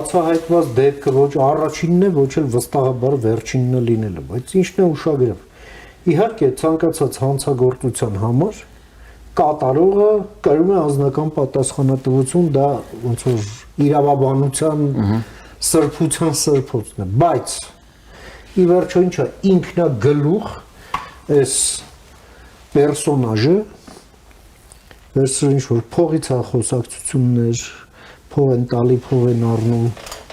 բացահայտված դեպքը ոչ առաջինն է, ոչ էլ վստահաբար վերջինն է լինելը, բայց ինչն է ուշագրավ։ Իհարկե, ցանկացած հանցագործության համար կատարողը կրում է անձնական պատասխանատվություն, դա ոնց որ իրավաբանության սրբության սրբոցն է, բայց ի վերջո ինչա ինքնագլուխ այս պերսոնաժը վերցրել ինչ-որ փողից է խոսակցություններ, փող են տալի, փող են առնում,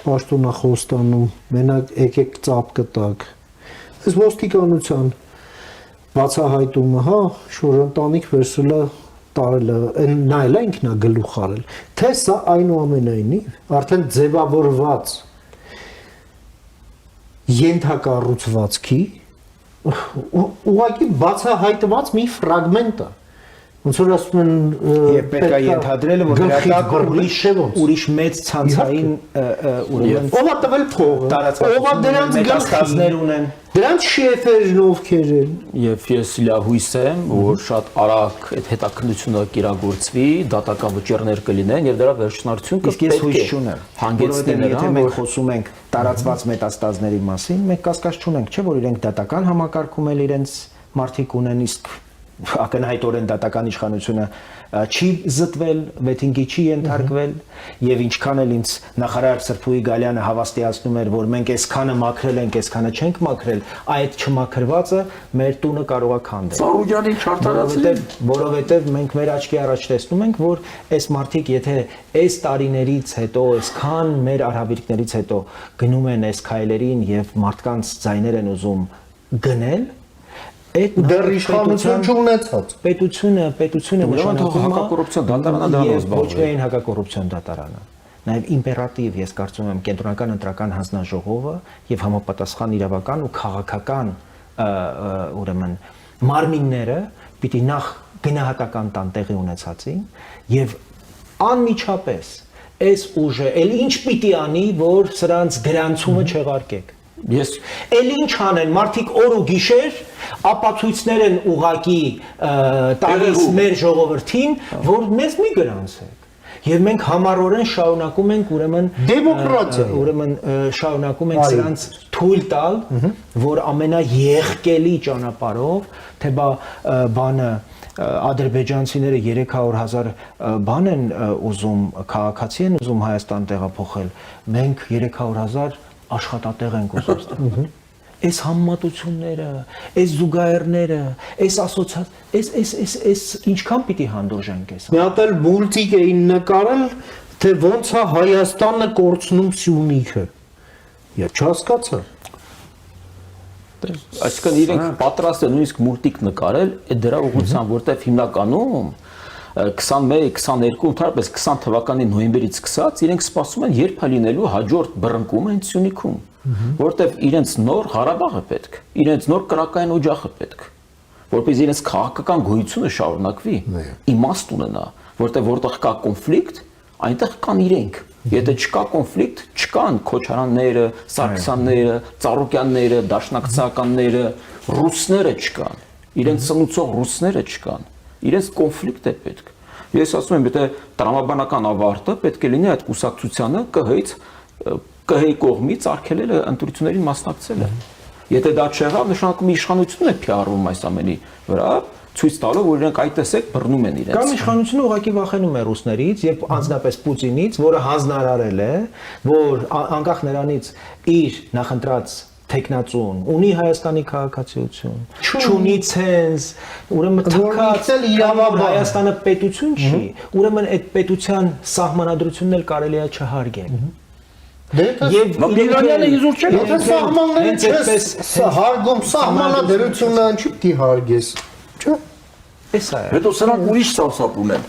պաշտոնախոստանում, մենակ եկեք ծապ կտակ։ Այս ոստիկանության բացահայտումը, հա, շոր ընտանիք վերցրել է տարել է, նայել է ինքնագլուխ արել, թե սա այնուամենայնիվ արդեն ձևավորված ենթակառուցվածքի ուղղակի բացահայտված մի ֆրագմենտ է։ Ոնց որ ասում են եւ պետք է ենթադրելը որ դրա ուրիշ մեծ ցանցային ուրեմն ով է տվել փողը ով է դրանց գլխներ ունեն դրանց շեֆերն ովքեր են եւ ես լավ հույս եմ որ շատ արագ այդ հետաքննությունը կիրագործվի դատական վճիռներ կլինեն եւ դրա վերջնարդյուն հանգեցնի եթե մենք խոսում ենք տարածված մետաստազների մասին մենք կասկած չունենք չէ որ իրենք դատական համակարգում են իրենց մարդիկ ունեն իսկ ակնհայտորեն դատական իշխանությունը չի զտվել, վեթինգի չի ենթարկվել եւ ինչքան էլ ինձ նախարար Սրփուի Գալյանը հավաստիացնում էր, որ մենք այսքանը մաքրել ենք, այսքանը չենք մաքրել, այդ չմաքրվածը մեր տունը կարող է քանդել։ Սարուջանին չարտարացրել, որովհետեւ մենք մեր աչքի առաջ տեսնում ենք, որ այս մարդիկ եթե այս տարիներից հետո, այսքան մեր արհավիրքներից հետո գնում են այս քայլերին եւ մարդկանց ձայներ են ուզում գնել այդ դեռ իշխանություն չունեցած պետությունը նշանակում է հակակոռուպցիոն դատարանը դրանով զբաղվում ոչ միայն հակակոռուպցիոն դատարանը նաև իմպերատիվ ես կարծում եմ կենտրոնական ընտրական հանձնաժողովը եւ համապատասխան իրավական ու քաղաքական ուրեմն մարմինները պիտի նախ գնահատական տան տեղի ունեցածին եւ անմիջապես այս ուժը ել ինչ պիտի անի որ սրանց գրանցումը չեղարկեք Ես էլ ինչ անեն մարդիկ օր ու գիշեր ապացույցներ են ուղակի տալիս մեր ժողովրդին որ մեզ մի գրանցեք եւ մենք համառորեն շարունակում ենք ուրեմն դեմոկրատիա ուրեմն շարունակում ենք սրանց թույլ տալ որ ամենաեղկելի ճանապարհով թե բանը ադրբեջանցիները 300,000 բան են ուզում քաղաքացի են ուզում Հայաստան տեղափոխել մենք 300,000 աշխատատեղ ենք ուզում այս համեմատությունները, այս զուգահեռները, այս այս ինչքան պիտի հանդուրժենք այս։ Մի հատ էլ մուլտիկ էին նկարել, թե ոնց է Հայաստանը կորցնում Սյունիքը։ Ես չհասկացա։ Այսինքն իրենք պատրաստ են նույնիսկ մուլտիկ նկարել, դրա ուղղությամբ, որտեվ հիմնականում 21-22 ընդհանրապես 20 թվականի նոյեմբերից սկսած իրենք սպասում են երբ է լինելու հաջորդ բռնկումը հենց Սյունիքում, որտեվ իրենց նոր Ղարաբաղը պետք, իրենց նոր կրակային օջախը պետք, որպես իրենց քաղաքական գոյությունը շարունակվի, իմաստ ունենա, որտեղ որտեղ կա կոնֆլիկտ, այնտեղ կան իրենք։ Եթե չկա կոնֆլիկտ, չկան Քոչարյանները, Սարգսյանները, Ծառուկյանները, Դաշնակցականները, ռուսները չկան, իրենց սնուցող ռուսները չկան։ Իրենց կոնֆլիկտ է պետք։ Ես ասում եմ, եթե տրամաբանական ավարտը պետք է լինի այդ կուսակցությանը ԿՀ-ի կողմից արգելելը ընտրություններին մասնակցելը։ Եթե դա չեղավ, նշանակում է իշխանությունն է փիառում այս ամենի վրա, ցույց տալով, որ իրենք այդ տեսեք բռնում են իրենց։ Կամ իշխանությունը ուղղակի վախենում է ռուսներից եւ անձնապես Պուտինից, որը հանձնարարել է, որ անկախ նրանից իր նախընտրած տեխնացուն ունի Հայաստանի քաղաքացիություն, չունի ցենզ, ուրեմն թքած Հայաստանը պետություն չի, ուրեմն այդ պետության սահմանադրությունն էլ կարելի է չհարգել։ Եվ Իրանյանը իզուր չէ, եթե սահմանները չես հարգում սահմանադրությունը ինչի՞ պիտի հարգես։ Չէ՞։ Էսա է։ Հետո սրանք ուրիշ սարսափ ունեն։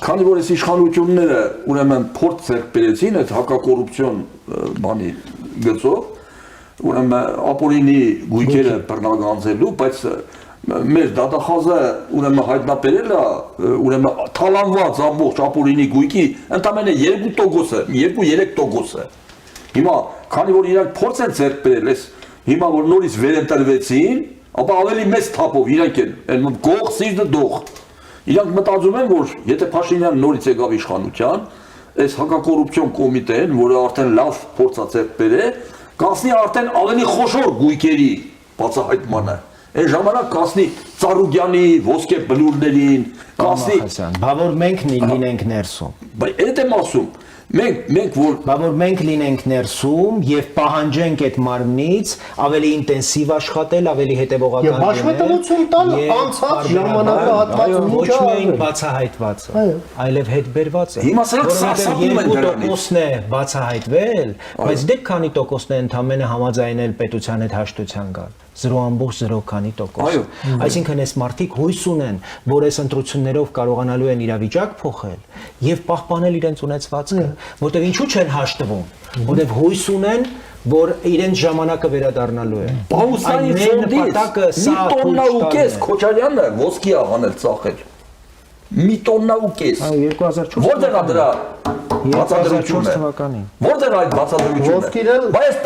Քանի որ այս իշխանությունները ուրեմն փորձ ձեռք բերեցին այդ հակակոռուպցիոն բանի գծով, ուրեմն ապօրինի գույքերը բռնագանձելու, բայց մեր դատախազը ուրեմն հայտնաբերել է ուրեմն թալանված ամբողջ ապօրինի գույքի ընդամենը 2%-ը, 2-3%-ը։ Հիմա, քանի որ իրանք փորձ են ձեռք բերել, այս հիմա որ նորից վերընտրվեցին, ապա ավելի մեծ թափով իրանք են գող սիրտը դող։ Իրանք մտածում են, որ եթե Փաշինյանը նորից եկավ իշխանության, այս հակակոռուպցիոն կոմիտեն, որը արդեն լավ փորձացել բերե, կասնի արդեն ավելի խոշոր գույքերի բացահայտմանը։ Այն ժամանակ կասնի Ծառուկյանի ոսկե բլուրներին, կասնի, բա որ մենք լինենք ներսում։ բայց այդ եմ ասում, մենք որ Բա որ մենք լինենք ներսում եւ պահանջենք այդ մարմնից ավելի ինտենսիվ աշխատել, ավելի հետեւողական Եվ հաշվետվություն տալ անցած ժամանակահատվածը ոչ միայն բացահայտվածը, այլև հետբերվածը։ Հիմա սրանք սարսափում են դրանից։ 2%-ն է բացահայտվել, բայց դե քանի տոկոսն է ընդամենը համաձայնել պետության հետ հաշտության գալ։ 0.0 քանի տոկոս։ Այսինքն այս մարդիկ հույս ունեն, որ այս ընտրություններով կարողանալու են իրավիճակ փոխել եւ պահպանել իրենց ունեցվածքը, որտեղ ինչու չեն հաշտվում, որտեղ հույս ունեն, որ իրենց ժամանակը վերադառնալու է։ Պաուսանի ֆոնդից մի տոննա ու կես Քոչարյանը ոսկի ա հանել ծախել։ Մի տոննա ու կես։ 2004 Որտեղ է դրա 2004 թվականին։ Որտեղ այդ բացատրությունը։ Բայց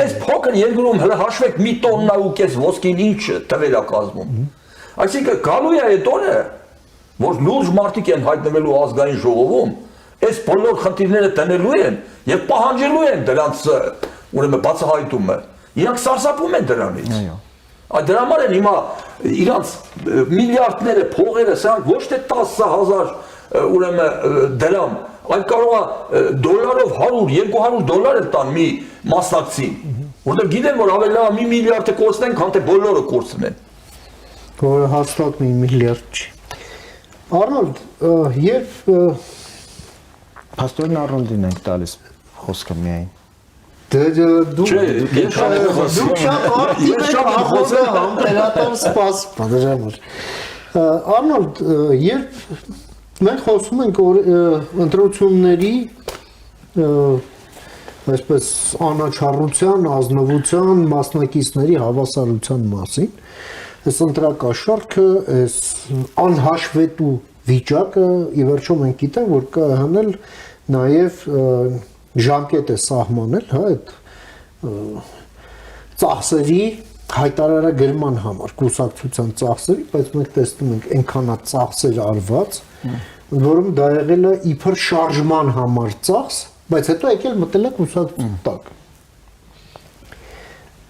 այս փոքր երկրում հələ հաշվեք մի տոննա ու կես ոսկին ինչ տվեր է կազմում։ Այսինքն գալու է այդ օրը, որ լուրջ մարդիկ են հայտնվելու ազգային ժողովում, այս բոլոր խնդիրները տնելու են եւ պահանջելու են դրանց ուրեմն բացահայտումը։ Իրանք սարսափում են դրանից։ Այո։ Այդ դրա համար են հիմա իրանց միլիարդները փողերը սրանք ոչ թե 10,000 ուրեմն դրամ, այլ կարող է դոլարով 100-200 դոլար էլ տան մի մասնակցին, որտեղ գիտեն, որ ավելի լավ մի միլիարդը կորցնեն, քան թե բոլորը կորցնեն։ Որը հաստատ մի միլիարդ չի։ Արնոլդ, երբ Փաստորեն Արնոլդին ենք տալիս խոսքը միայն։ դու Ես շատ ակտիվ ես խոսել համտերատար սպաս պատժամար։ Արնոլդ, երբ մենք խոսում ենք ընտրությունների այսպես անաչառության, ազնվության, մասնակիցների հավասարության մասին, այս ընտրակաշառքը, այս անհաշվետու վիճակը ի վերջո մենք գիտենք, որ կա հանել նաև ժամկետ է սահմանել, հա, այդ ծախսերի հայտարարագրման համար, կուսակցության ծախսերի, բայց մենք տեսնում ենք այնքանա ծախսեր արված, որում դա եղել է իբր շարժման համար ծախս, բայց հետո եկել մտել է կուսակցության տակ։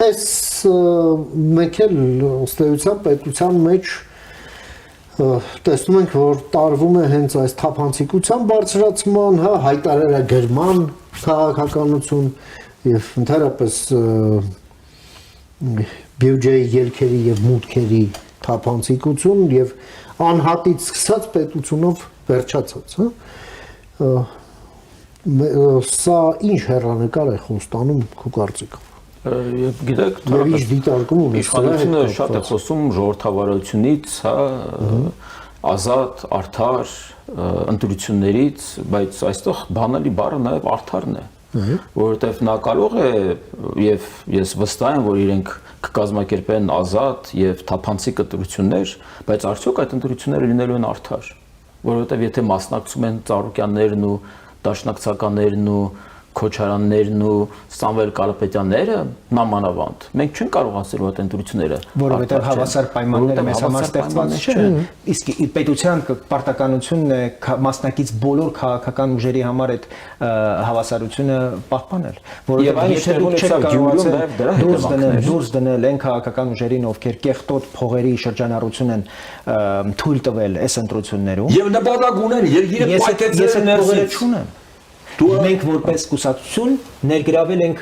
Այս մենք էլ ըստեյության պետության մեջ տեսնում ենք, որ տարվում է հենց այս թափանցիկության բարձրացման, հա, հայտարարագրման քաղաքականություն եւ ընդհանրապես բյուջեի ելքերի եւ մուտքերի թափանցիկություն եւ անհատից սկսած պետությունով վերջացած, հա։ Սա ինչ հեռանկար է խոստանում քո կարծիքով։ Եվ գիտեք, Եվ դիտարկում ունի իշխանությունը շատ է խոսում ժողովրդավարությունից, հա, ազատ, արդար ընտրություններից, բայց այստեղ բանալի բառը նաև արդարն է, որովհետև նա կարող է եւ ես վստահ եմ, որ իրենք կկազմակերպեն ազատ եւ թափանցիկ ընտրություններ, բայց արդյոք այդ ընտրությունները լինելու են արդար, որովհետև եթե մասնակցում են Ծառուկյաններն ու դաշնակցականներն ու Քոչարաններն ու Սամվել Կարապետյանները նամանավանդ մենք չենք կարող ասել որ այդ ընտրությունները որովհետև հավասար պայմանները մեզ համար ստեղծված չեն իսկ պետության պարտականությունն է մասնակից բոլոր քաղաքական ուժերի համար այդ հավասարությունը պահպանել որովհետև եթե դուք չեք կարողացել դուրս դնել այն քաղաքական ուժերին ովքեր կեղտոտ փողերի շրջանառություն են թույլ տվել այս ընտրություններում եւ նպատակ ունեն երկիրը պայթեցնել ներսից չունեն մենք որպես կուսակցություն ներգրավել ենք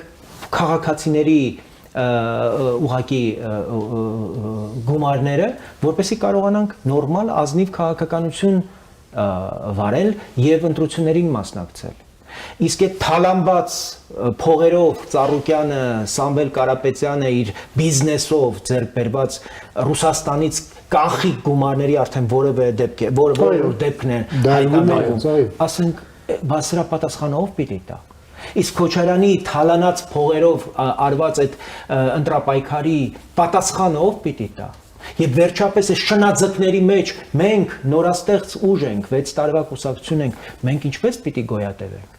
քաղաքացիների ուղակի գումարները, որպեսզի կարողանանք նորմալ ազնիվ քաղաքականություն վարել եւ ընտրություններին մասնակցել։ Իսկ այդ թալամբած փողերով Ծառուկյանը, Սամվել Կարապետյանը իր բիզնեսով ձեռք բերված Ռուսաստանից կանխիկ գումարների արդեն որևէ դեպքն է հայտնաբերում, ասենք բասրա պատասխանով պիտի տա։ Իսկ Քոչարյանի թալանած փողերով արված այդ ընտրապայքարի պատասխանով պիտի տա։ Եվ վերջապես այս շնաձկների մեջ մենք նորաստեղծ ուժ ենք, 6 տարվա կուսակցություն ենք, մենք ինչպես պիտի գոյատևենք։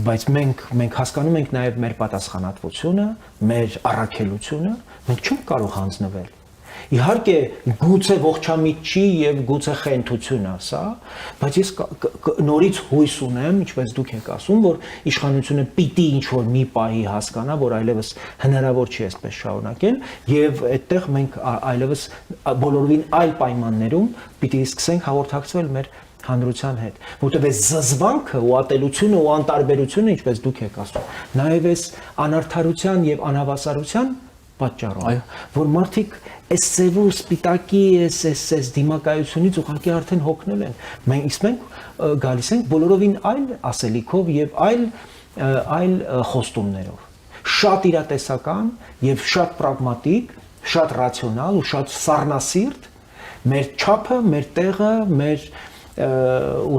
Բայց մենք հասկանում ենք նաև մեր պատասխանատվությունը, մեր առաքելությունը, մենք չենք կարող հանձնվել։ Իհարկե գուցե ողջամիտ չի եւ գուցե խենթություն է սա, բայց ես նորից հույս ունեմ, ինչպես դուք եք ասում, որ իշխանությունը պիտի ինչ որ մի պահի հասկանա, որ այլևս հնարավոր չի այսպես շարունակել եւ այդտեղ մենք այլևս բոլորովին այլ պայմաններում պիտի սկսենք հաղորդակցվել մեր հանրության հետ, որտեղ այս զզվանքը ու ատելությունը ու անտարբերությունը, ինչպես դուք եք ասում, նաեւ այս անարդարության եւ անհավասարության պատճառով, որ մարդիկ այս ծևու սպիտակի այս դիմակայությունից ուղղակի արդեն հոգնել են։ Մենք գալիս ենք բոլորովին այլ ասելիքով եւ այլ խոստումներով։ Շատ իրատեսական եւ շատ պրագմատիկ, շատ ռացիոնալ ու շատ սառնասիրտ մեր չափը, մեր տեղը, մեր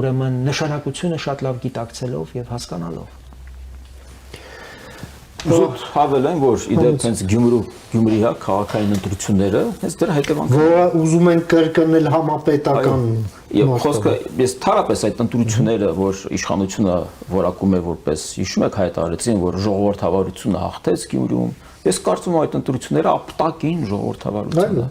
ուրեմն նշանակությունը շատ լավ գիտակցելով եւ հասկանալով։ Ուզում հավելեմ, որ իդեպ հենց Գյումրի հա քաղաքային ընտրությունները, հենց դրա հետևանքով որ ուզում են կրկնել համապետական եւ խոսքը ես թարապես այդ ընտրությունները, որ իշխանությունը որակում է որպես հիշում եք հայտարարեցին, որ ժողովրդավարությունը հաղթեց Գյումրիում, ես կարծում եմ այդ ընտրությունները ապտակին ժողովրդավարություն է,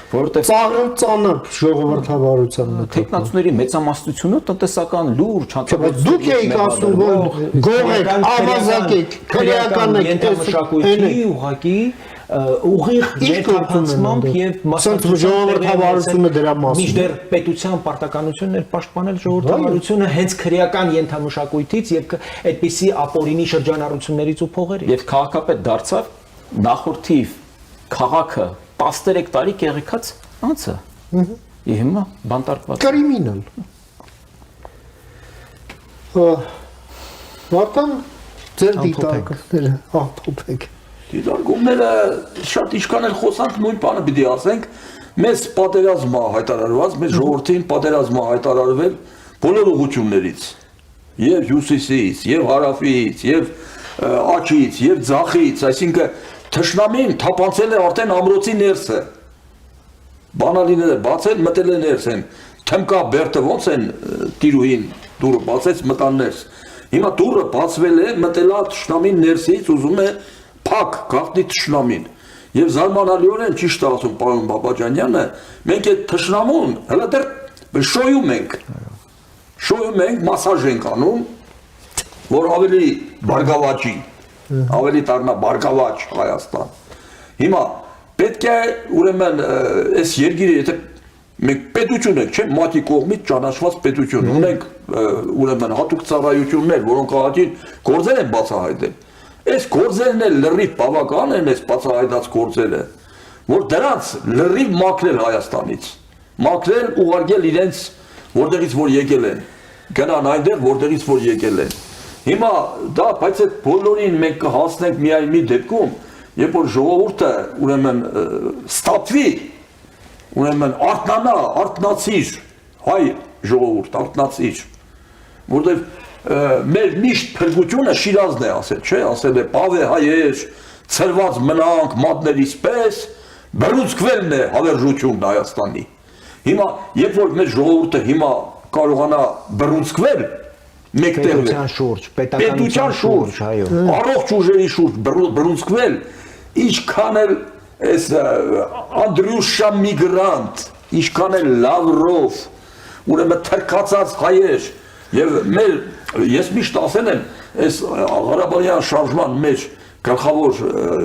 որովհետեւ ծանր ժողովրդավարության տեխնացուների մեծամասնությունը տնտեսական լուրջ բայց դուք եք ասում որ գողեք, ավազակ եք, քրեական եք, մշակույթի ուղղակի ուղիղ ներթափանցմամբ եւ ժողովրդավարությունը դրա մասին մինչդեռ պետության պարտականությունն էր պաշտպանել ժողովրդավարությունը հենց քրեական ենթամշակույթից եւ այդպիսի ապօրինի շրջանառություններից ու փողերից եւ քաղաքապետ դարձավ նախորդի քաղաքը 13 տարի կեղեքած անցը։ Եվ հիմա բանտարկված։ Կրիմինալ։ Վարդան ձեր դիտարկները ահտոպեք։ Դիտարկումները շատ ինչքան էլ խոսանք նույն բանը պիտի ասենք, մեզ պատերազմը հայտարարված, մեզ ժողովրդին պատերազմը հայտարարվել բոլոր ուղղություններից, եւ հյուսիսից, եւ հարավից, եւ աջից, եւ ձախից, այսինքն Թշնամին թափանցել է արդեն ամրոցի ներսը, բանալիները բացել, մտել է ներս են, թմկա բերդը ոնց են տիրուհին դուրը բացեց մտան ներս, հիմա դուրը բացվել է, մտելա թշնամին ներսից, ուզում է փակ գաղտնի թշնամին, եւ զարմանալիորեն ճիշտ ասում պարոն Բաբաջանյանը, մենք այդ թշնամուն հələ դեռ շոյում ենք, մասաժ ենք անում, որ ավելի բարգավաճի ավելի դառնա բարգավաճ Հայաստան։ Հիմա պետք է ուրեմն այս երկիրը եթե մենք պետություն ենք, չէ՞, մատի կողմից ճանաչված պետություն, ունենք ուրեմն հատուկ ծառայություններ, որոնք քաղաքին գործեր են բացահայտել։ Այս գործերն էլ լրիվ բավական են, այս բացահայտած գործերը, որ դրանց լրիվ մաքրել Հայաստանից, մաքրել ուղարկել իրենց որտեղից որ եկել են, գնան այնտեղ որտեղից որ եկել են։ Հիմա դա բայց այդ բոլորին մենք կհասնենք միայն մի դեպքում, երբ որ ժողովուրդը ուրեմն ստապվի, ուրեմն արթնանա, արթնացիր, հայ ժողովուրդ, արթնացիր, որտեղ մեր միշտ փրկությունը Շիրազն է ասել, չէ, ասել է «Պավե հայեր, ցրված մնանք մատներիս պես», բռունցքվելն է հավերժությունն Հայաստանի։ Հիմա երբ որ մեր ժողովուրդը հիմա կարողանա բռունցքվել պետության շուրջ, պետության շուրջ, առողջ ուժերի շուրջ բռունցքվել, ինչքան էլ այս Անդրյուշա միգրանտ, ինչքան էլ Լավրով, ուրեմն թրքացած հայեր, եւ մեր ես միշտ ասել եմ, այս Ղարաբաղյան շարժման մեջ գլխավոր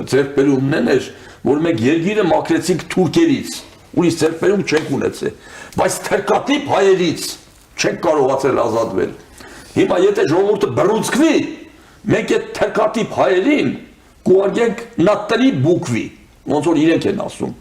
ձեռքբերումն էր, որ մենք երկիրը մաքրեցինք թուրքերից, ուրիշ ձեռքբերում չենք ունեցել, բայց թրքատիպ հայերից չենք կարողացել ազատվել։ Հիմա եթե ժողովուրդը բռունցքվի, մենք այդ թրքատիպ հայերին կուղարկենք նա տրի բուկվի, ոնց որ իրենք են ասում։